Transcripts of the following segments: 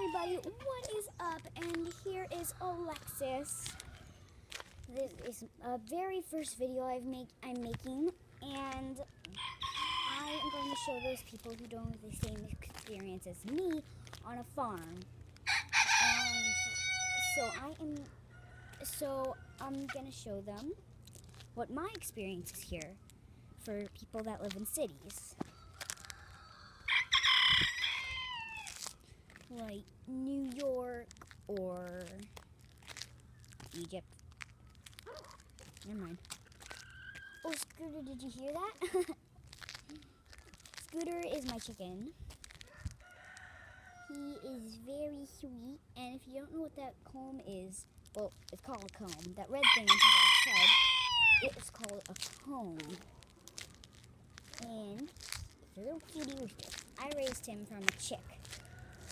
everybody, what is up? And here is Alexis. This is a very first video I'm making, and I am going to show those people who don't have the same experience as me on a farm. And so I'm going to show them what my experience is here for people that live in cities. Like New York or Egypt. Never mind. Oh, Scooter, did you hear that? Scooter is my chicken. He is very sweet, and if you don't know what that comb is, well, it's called a comb. That red thing on top of his head, it is called a comb. And it's a little cutie rooster. I raised him from a chick.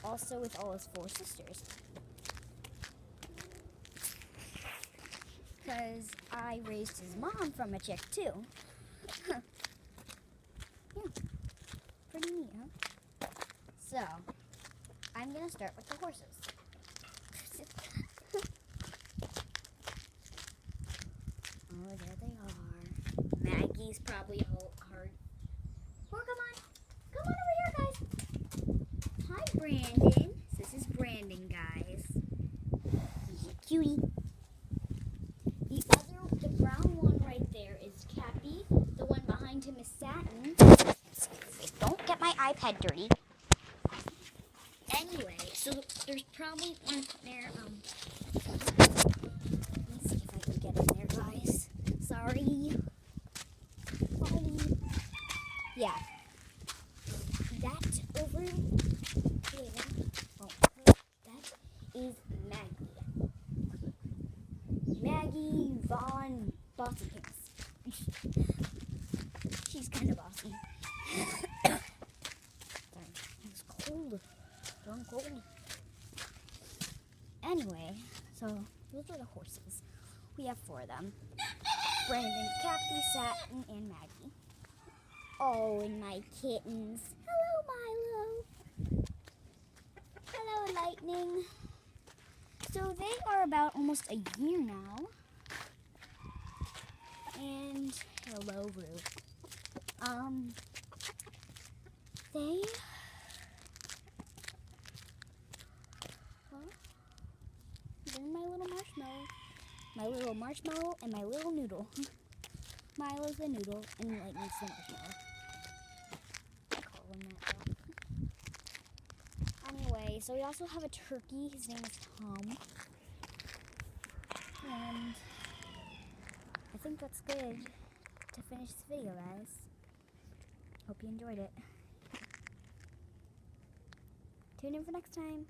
Also with all his 4 sisters. Because I raised his mom from a chick too. Yeah, pretty neat, huh? So, I'm going to start with the horses. Oh, there they are. Maggie's probably hard. Oh, come on. Come on over here, guys. Hi, Brandon. This is Brandon, guys. He's a cutie. The brown one right there is Cappy. The one behind him is Satin. Don't get my iPad dirty. Anyway, so there's probably one there. Let me see if I can get in there, guys. Sorry. Yeah. That over there. Oh, that is Maggie. Maggie Von Bossy Pants. She's kind of bossy. Sorry, it's cold. Darn cold. Anyway, so those are the horses. We have 4 of them. Brandon, Cappy, Satin, and Maggie. Oh, and my kittens. Hello, Milo. Hello, Lightning. So they are about almost a year now. And hello, Roo. They're my little marshmallow. My little marshmallow and my little noodle. Milo's the noodle and Lightning's the marshmallow. I call him that though. Anyway, so we also have a turkey. His name is Tom. And I think that's good to finish this video, guys. Hope you enjoyed it. Tune in for next time.